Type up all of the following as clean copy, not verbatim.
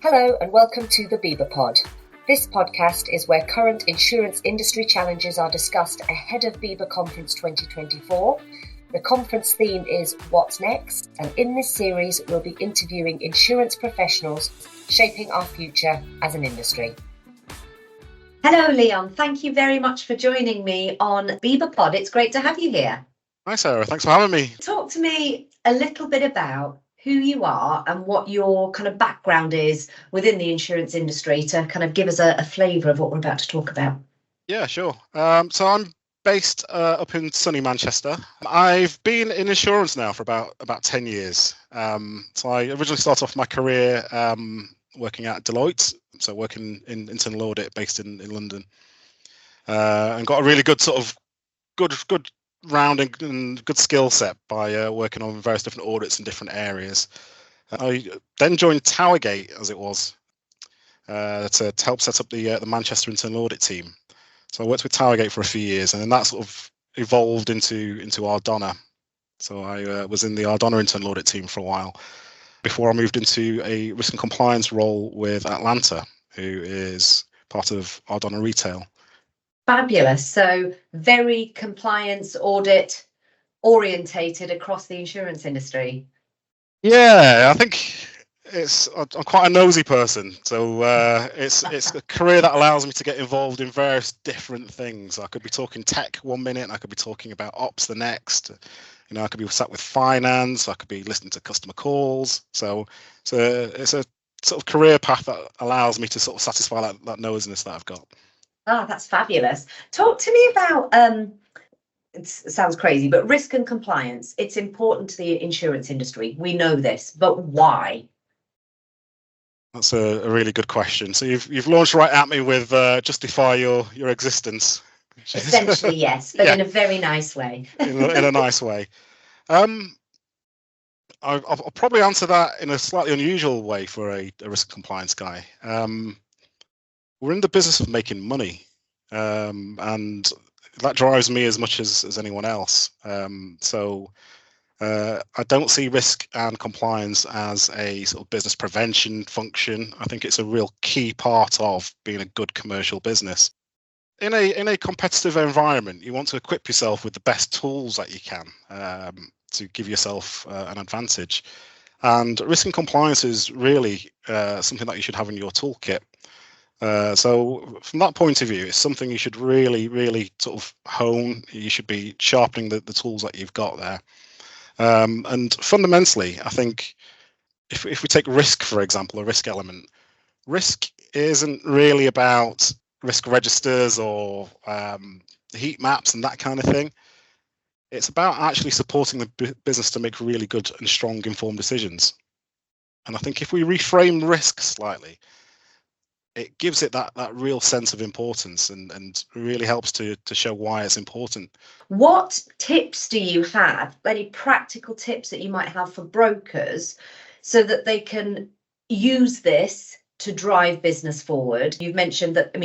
Hello and welcome to the BIBA Pod. This podcast is where current insurance industry challenges are discussed ahead of BIBA Conference 2024. The conference theme is What's Next? And in this series, we'll be interviewing insurance professionals shaping our future as an industry. Hello, Leon. Thank you very much for joining me on BIBA Pod. It's great to have you here. Hi, Sarah. Thanks for having me. Talk to me a little bit about who you are and what your kind of background is within the insurance industry to kind of give us a flavour of what we're about to talk about. Yeah, sure. So I'm based up in sunny Manchester. I've been in insurance now for about 10 years. So I originally started off my career working at Deloitte, so working in internal audit based in London, and got a really good sort of good rounding and good skill set by working on various different audits in different areas. I then joined Towergate, as it was, to help set up the Manchester internal audit team. So I worked with Towergate for a few years, and then that sort of evolved into Ardonna. So I was in the Ardonna internal audit team for a while before I moved into a risk and compliance role with Atlanta, who is part of Ardonna Retail. Fabulous. So very compliance audit orientated across the insurance industry. Yeah, I think I'm quite a nosy person, so it's a career that allows me to get involved in various different things. I could be talking tech one minute, and I could be talking about ops the next. You know, I could be sat with finance. I could be listening to customer calls. So it's a sort of career path that allows me to sort of satisfy that nosiness that I've got. Oh, that's fabulous. Talk to me about, it sounds crazy, but risk and compliance. It's important to the insurance industry. We know this, but why? That's a really good question. So you've launched right at me with justify your existence. Essentially, yes, but yeah. In a very nice way. in a nice way. I'll probably answer that in a slightly unusual way for a risk and compliance guy. We're in the business of making money, and that drives me as much as anyone else. So I don't see risk and compliance as a sort of business prevention function. I think it's a real key part of being a good commercial business. In a competitive environment, you want to equip yourself with the best tools that you can to give yourself an advantage. And risk and compliance is really something that you should have in your toolkit. So from that point of view, it's something you should really, really sort of hone. You should be sharpening the tools that you've got there. And fundamentally, I think if we take risk, for example, a risk element, risk isn't really about risk registers or heat maps and that kind of thing. It's about actually supporting the business to make really good and strong informed decisions. And I think if we reframe risk slightly, it gives it that real sense of importance and really helps to show why it's important. What tips do you have, any practical tips that you might have for brokers so that they can use this to drive business forward? You've mentioned that,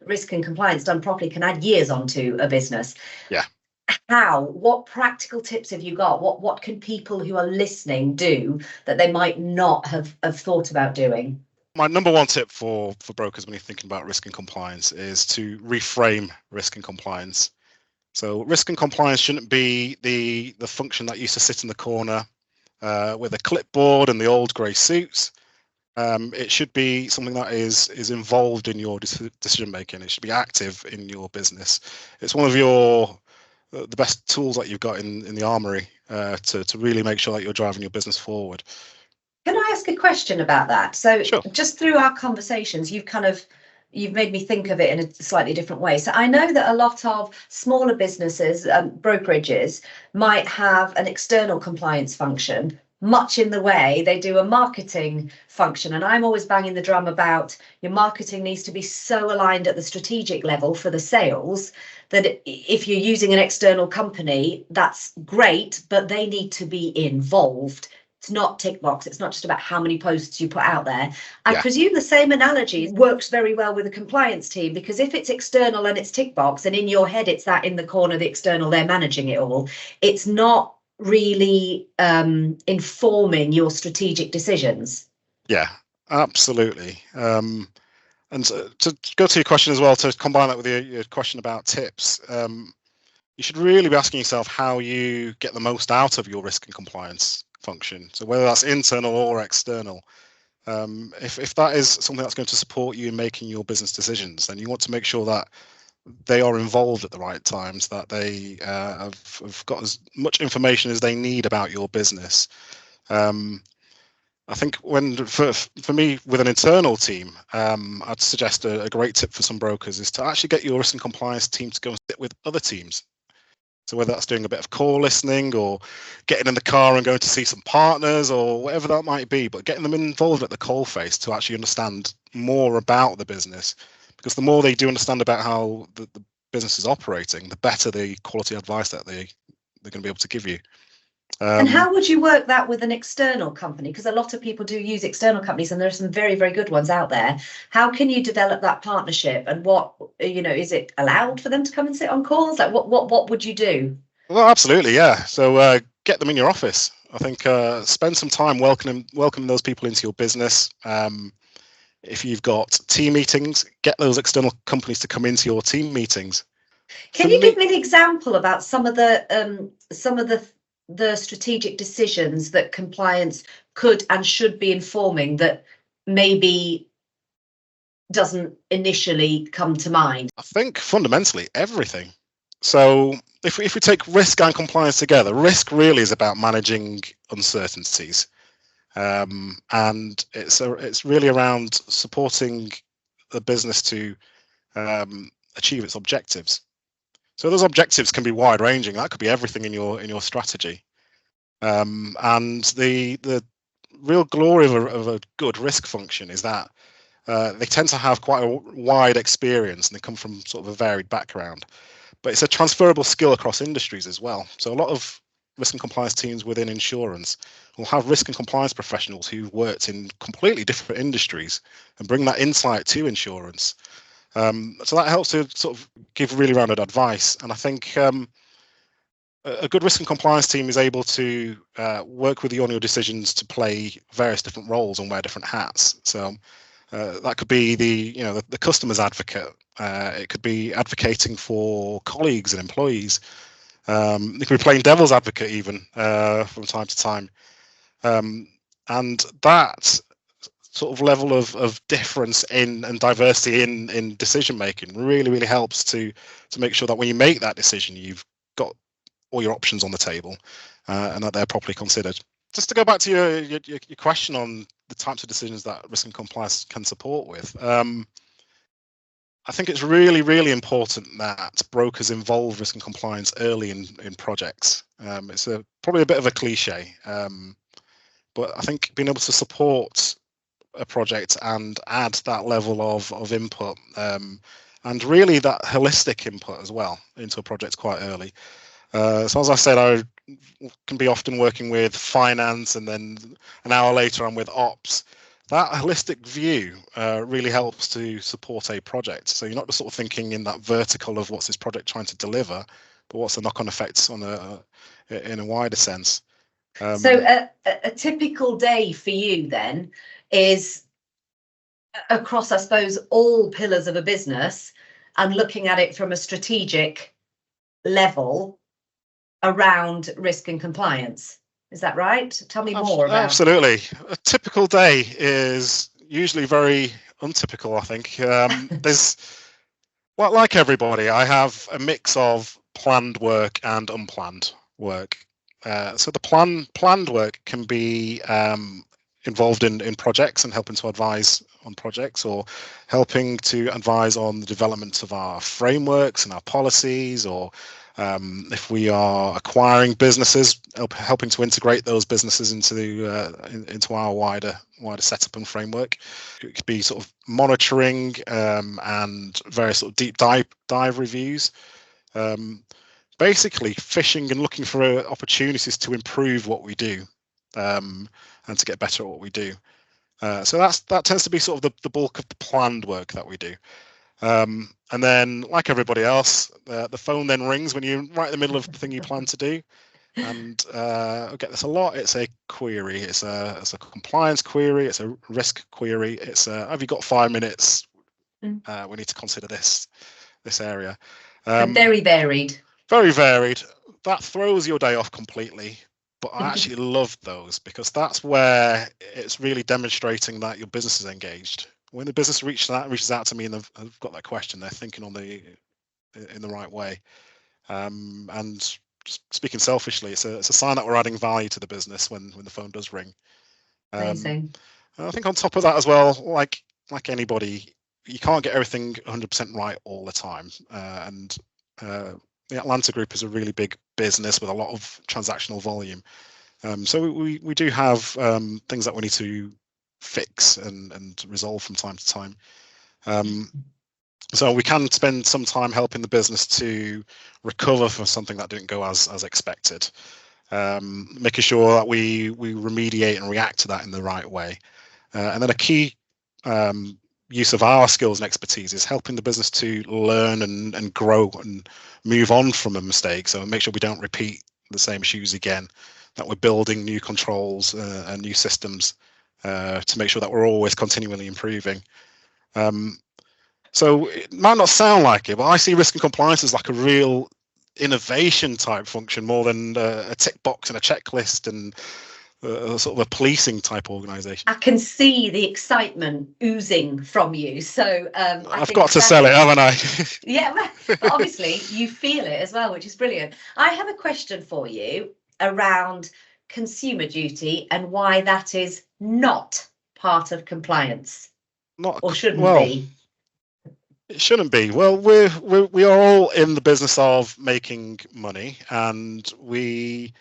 risk and compliance done properly can add years onto a business. Yeah. How? What practical tips have you got? What can people who are listening do that they might not have thought about doing? My number one tip for brokers when you're thinking about risk and compliance is to reframe risk and compliance. So risk and compliance shouldn't be the function that used to sit in the corner with a clipboard and the old grey suits. It should be something that is involved in your decision making. It should be active in your business. It's one of the best tools that you've got in the armory to really make sure that you're driving your business forward. Can I ask a question about that? So Sure. Just through our conversations, you've made me think of it in a slightly different way. So I know that a lot of smaller businesses, brokerages, might have an external compliance function, much in the way they do a marketing function. And I'm always banging the drum about your marketing needs to be so aligned at the strategic level for the sales that if you're using an external company, that's great, but they need to be involved. It's not tick box. It's not just about how many posts you put out there. I presume the same analogy works very well with the compliance team, because if it's external and it's tick box and in your head it's that in the corner, the external, they're managing it all, it's not really informing your strategic decisions. Yeah, Absolutely. And to go to your question as well, to combine that with your question about tips, you should really be asking yourself how you get the most out of your risk and compliance function. So whether that's internal or external, if that is something that's going to support you in making your business decisions, then you want to make sure that they are involved at the right times, that they have got as much information as they need about your business. I think for me with an internal team, I'd suggest a great tip for some brokers is to actually get your risk and compliance team to go and sit with other teams. So whether that's doing a bit of call listening or getting in the car and going to see some partners or whatever that might be, but getting them involved at the coal face to actually understand more about the business. Because the more they do understand about how the business is operating, the better the quality advice that they're going to be able to give you. And how would you work that with an external company? Because a lot of people do use external companies, and there are some very, very good ones out there. How can you develop that partnership? And what, is it allowed for them to come and sit on calls? Like what would you do? Well, absolutely, yeah. So get them in your office. I think spend some time welcoming those people into your business. If you've got team meetings, get those external companies to come into your team meetings. Can you give me an example about some of the strategic decisions that compliance could and should be informing that maybe doesn't initially come to mind? I think fundamentally everything. So if we take risk and compliance together, risk really is about managing uncertainties. And it's really around supporting the business to achieve its objectives. So those objectives can be wide ranging. That could be everything in your strategy. And the real glory of a good risk function is that they tend to have quite a wide experience and they come from sort of a varied background. But it's a transferable skill across industries as well. So a lot of risk and compliance teams within insurance will have risk and compliance professionals who've worked in completely different industries and bring that insight to insurance. So that helps to sort of give really rounded advice. And I think a good risk and compliance team is able to work with you on your decisions to play various different roles and wear different hats. So that could be the customer's advocate. It could be advocating for colleagues and employees. It could be playing devil's advocate even from time to time. And that sort of level of difference in and diversity in decision making really helps to make sure that when you make that decision, you've got all your options on the table and that they're properly considered. Just to go back to your question on the types of decisions that risk and compliance can support with, I think it's really important that brokers involve risk and compliance early in projects. It's probably a bit of a cliche, but I think being able to support a project and add that level of input and really that holistic input as well into a project quite early. So as I said, I can be often working with finance and then an hour later I'm with ops. That holistic view really helps to support a project. So you're not just sort of thinking in that vertical of what's this project trying to deliver, but what's the knock-on effects in a wider sense. So a typical day for you then is across, I suppose, all pillars of a business and looking at it from a strategic level around risk and compliance. Is that right? Tell me more about. Absolutely. A typical day is usually very untypical, I think. There's, well, like everybody, I have a mix of planned work and unplanned work. So the planned work can be involved in projects and helping to advise on projects or helping to advise on the development of our frameworks and our policies, or if we are acquiring businesses, helping to integrate those businesses into our wider setup and framework. It could be sort of monitoring and various sort of deep dive reviews. Basically fishing and looking for opportunities to improve what we do and to get better at what we do. So that tends to be sort of the bulk of the planned work that we do. And then, like everybody else, the phone then rings when you're right in the middle of the thing you plan to do. And I get this a lot. It's a query. It's a compliance query. It's a risk query. It's have you got 5 minutes? We need to consider this area. Very varied. Very varied. That throws your day off completely. But I actually love those, because that's where it's really demonstrating that your business is engaged. When the business reaches out to me and they've got that question, they're thinking in the right way. And just speaking selfishly, it's a sign that we're adding value to the business when the phone does ring. Amazing. I think on top of that as well, like anybody, you can't get everything 100% right all the time. And the Atlanta Group is a really big business with a lot of transactional volume. So we do have things that we need to fix and resolve from time to time. So we can spend some time helping the business to recover from something that didn't go as expected, making sure that we remediate and react to that in the right way. And then a key use of our skills and expertise is helping the business to learn and grow and move on from a mistake. So make sure we don't repeat the same issues again, that we're building new controls and new systems to make sure that we're always continually improving. So it might not sound like it, but I see risk and compliance as like a real innovation type function more than a tick box and a checklist and sort of a policing type organization. I can see the excitement oozing from you. So I've got to sell it, haven't I? Yeah, but obviously you feel it as well, which is brilliant. I have a question for you around consumer duty and why that is not part of compliance. Or shouldn't be. It shouldn't be. Well, we are all in the business of making money, and we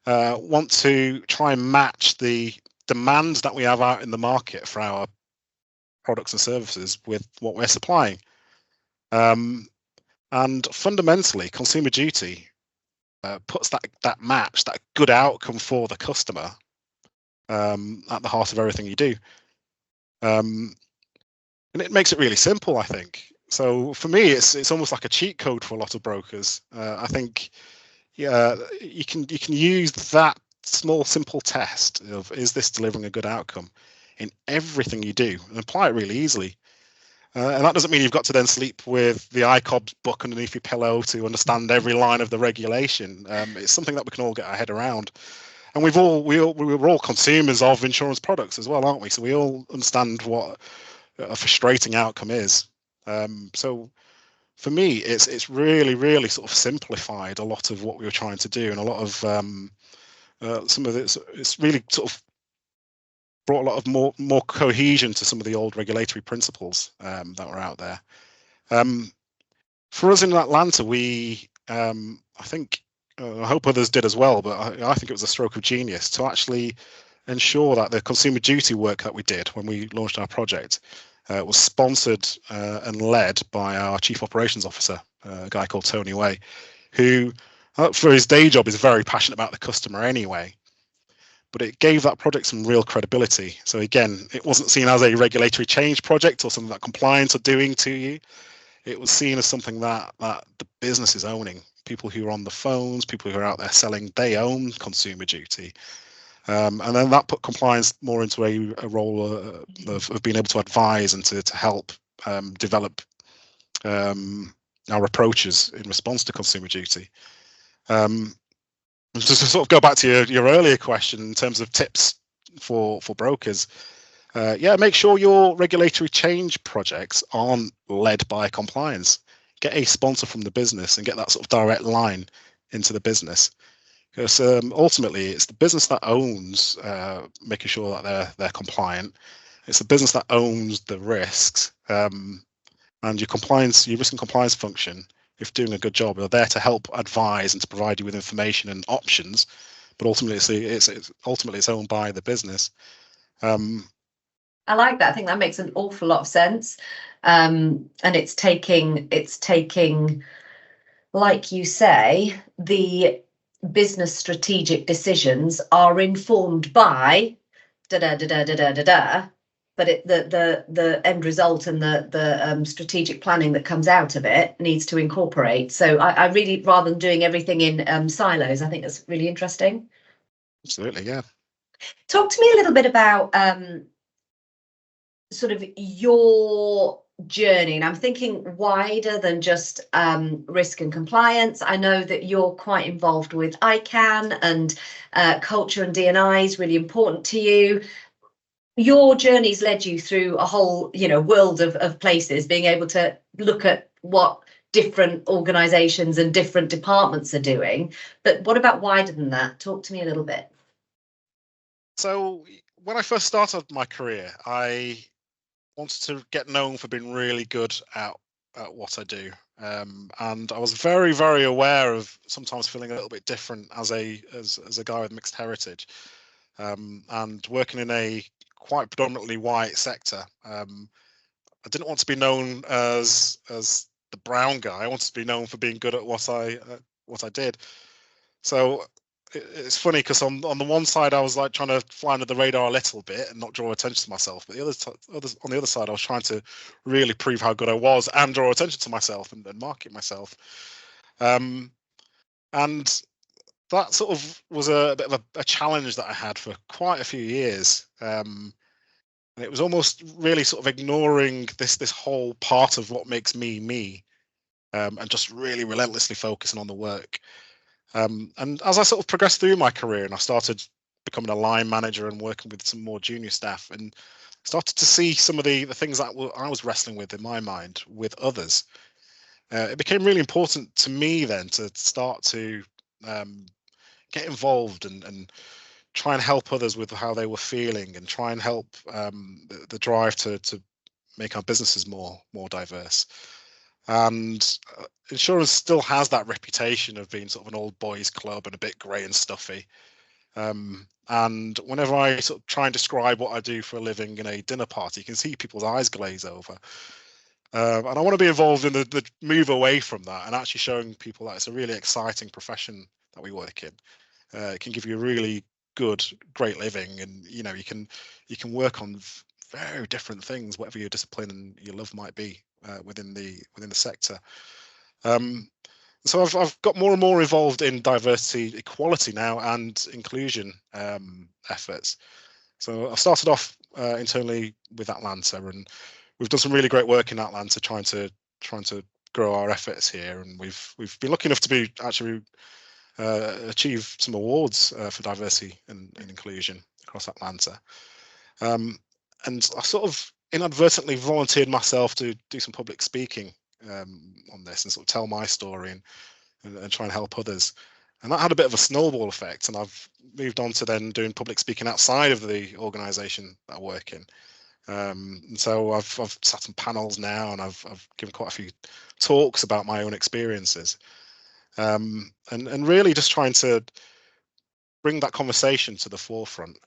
want to try and match the demands that we have out in the market for our products and services with what we're supplying. And fundamentally, consumer duty puts that match, that good outcome for the customer at the heart of everything you do. And it makes it really simple, I think. So for me, it's almost like a cheat code for a lot of brokers. I think you can use that small, simple test of, is this delivering a good outcome, in everything you do, and apply it really easily. And that doesn't mean you've got to then sleep with the ICOBS book underneath your pillow to understand every line of the regulation. It's something that we can all get our head around. And we're all consumers of insurance products as well, aren't we? So we all understand what a frustrating outcome is. So for me, it's really, really sort of simplified a lot of what we were trying to do, and a lot of some of it's really sort of brought a lot of more cohesion to some of the old regulatory principles that were out there. For us in Atlanta, we I think I hope others did as well, but I think it was a stroke of genius to actually ensure that the consumer duty work that we did when we launched our project was sponsored and led by our Chief Operations Officer, a guy called Tony Way, who for his day job is very passionate about the customer anyway. But it gave that project some real credibility. So again, it wasn't seen as a regulatory change project or something that compliance are doing to you. It was seen as something that the business is owning. People who are on the phones, people who are out there selling, they own consumer duty. And then that put compliance more into a role of being able to advise and to help develop our approaches in response to consumer duty. Just to sort of go back to your earlier question in terms of tips for brokers, make sure your regulatory change projects aren't led by compliance. Get a sponsor from the business and get that sort of direct line into the business. Because ultimately, it's the business that owns making sure that they're compliant. It's the business that owns the risks, and your risk and compliance function, if doing a good job, are there to help advise and to provide you with information and options. But ultimately, it's owned by the business. I like that. I think that makes an awful lot of sense, and it's taking, like you say, the business strategic decisions are informed by but the end result and the strategic planning that comes out of it needs to incorporate. So I really, rather than doing everything in silos, I think that's really interesting. Absolutely, yeah. Talk to me a little bit about sort of your journey, and I'm thinking wider than just risk and compliance. I know that you're quite involved with iCAN, and culture and D&I is really important to you. Your journey's led you through a whole, world of places, being able to look at what different organizations and different departments are doing. But what about wider than that? Talk to me a little bit. So when I first started my career, I wanted to get known for being really good at what I do. And I was very, very aware of sometimes feeling a little bit different as a guy with mixed heritage, and working in a quite predominantly white sector. I didn't want to be known as the brown guy. I wanted to be known for being good at what I did. So it's funny because on the one side I was like trying to fly under the radar a little bit and not draw attention to myself, but on the other side I was trying to really prove how good I was and draw attention to myself and market myself. And that sort of was a bit of a challenge that I had for quite a few years. And it was almost really sort of ignoring this whole part of what makes me, and just really relentlessly focusing on the work. And as I sort of progressed through my career and I started becoming a line manager and working with some more junior staff, and started to see some of the things that I was wrestling with in my mind with others, it became really important to me then to start to get involved and try and help others with how they were feeling, and try and help the drive to make our businesses more diverse. And insurance still has that reputation of being sort of an old boys club and a bit grey and stuffy. And whenever I sort of try and describe what I do for a living in a dinner party, you can see people's eyes glaze over. And I want to be involved in the move away from that and actually showing people that it's a really exciting profession that we work in. It can give you a really great living, and you can work on very different things, whatever your discipline and your love might be within the sector. So I've got more and more involved in diversity, equality now, and inclusion efforts. So I started off internally with Atlanta, and we've done some really great work in Atlanta, trying to grow our efforts here, and we've been lucky enough to be actually achieve some awards for diversity and inclusion across Atlanta. And I sort of inadvertently volunteered myself to do some public speaking on this and sort of tell my story and try and help others. And that had a bit of a snowball effect. And I've moved on to then doing public speaking outside of the organisation that I work in. And so I've sat on panels now, and I've given quite a few talks about my own experiences. And really just trying to bring that conversation to the forefront,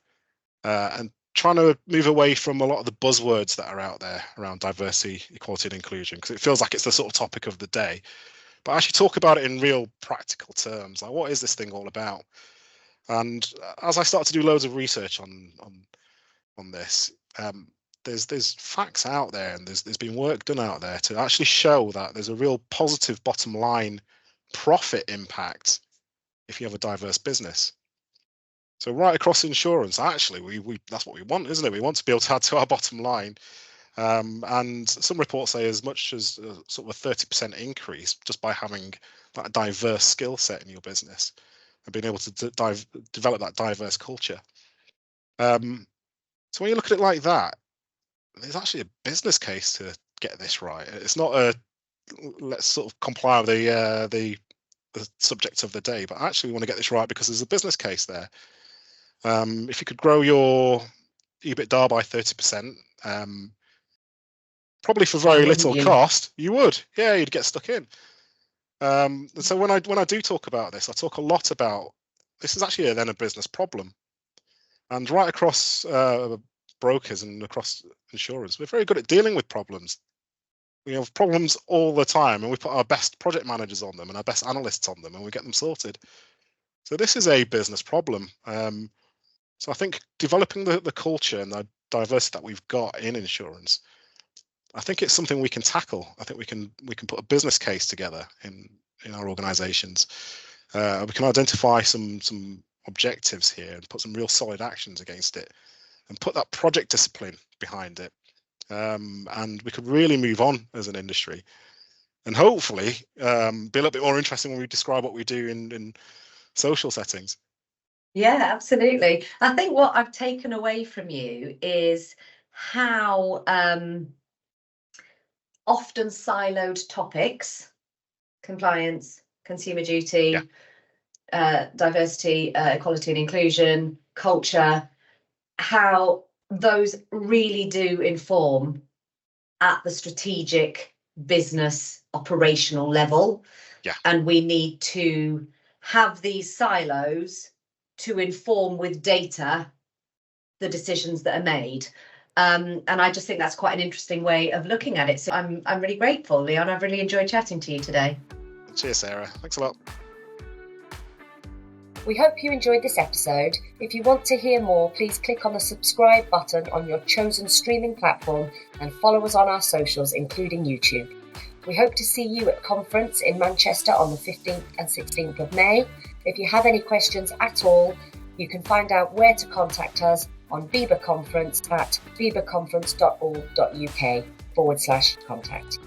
and trying to move away from a lot of the buzzwords that are out there around diversity, equality and inclusion, because it feels like it's the sort of topic of the day, but actually talk about it in real practical terms. Like, what is this thing all about? And as I start to do loads of research on this, there's facts out there, and there's been work done out there to actually show that there's a real positive bottom line profit impact if you have a diverse business. So right across insurance, actually, we that's what we want, isn't it? We want to be able to add to our bottom line. And some reports say as much as sort of a 30% increase just by having that diverse skill set in your business and being able to develop that diverse culture. So when you look at it like that, there's actually a business case to get this right. It's not a let's sort of comply with the subject of the day, but actually we want to get this right because there's a business case there. If you could grow your EBITDA by 30%, probably for very little cost, you would. Yeah, you'd get stuck in. And so when I do talk about this, I talk a lot about this is actually then a business problem. And right across brokers and across insurance, we're very good at dealing with problems. We have problems all the time, and we put our best project managers on them and our best analysts on them, and we get them sorted. So this is a business problem. So I think developing the culture and diversity that we've got in insurance, I think it's something we can tackle. I think we can put a business case together in our organizations. We can identify some objectives here and put some real solid actions against it, and put that project discipline behind it. And we could really move on as an industry, and hopefully be a little bit more interesting when we describe what we do in social settings. Yeah, absolutely. I think what I've taken away from you is how often siloed topics, compliance, consumer duty, diversity, equality and inclusion, culture, how those really do inform at the strategic business operational level. Yeah. And we need to have these silos to inform with data the decisions that are made. And I just think that's quite an interesting way of looking at it. So I'm really grateful, Leon. I've really enjoyed chatting to you today. Cheers, Sarah. Thanks a lot. We hope you enjoyed this episode. If you want to hear more, please click on the subscribe button on your chosen streaming platform and follow us on our socials, including YouTube. We hope to see you at conference in Manchester on the 15th and 16th of May. If you have any questions at all, you can find out where to contact us on BIBA Conference at bibaconference.org.uk/contact.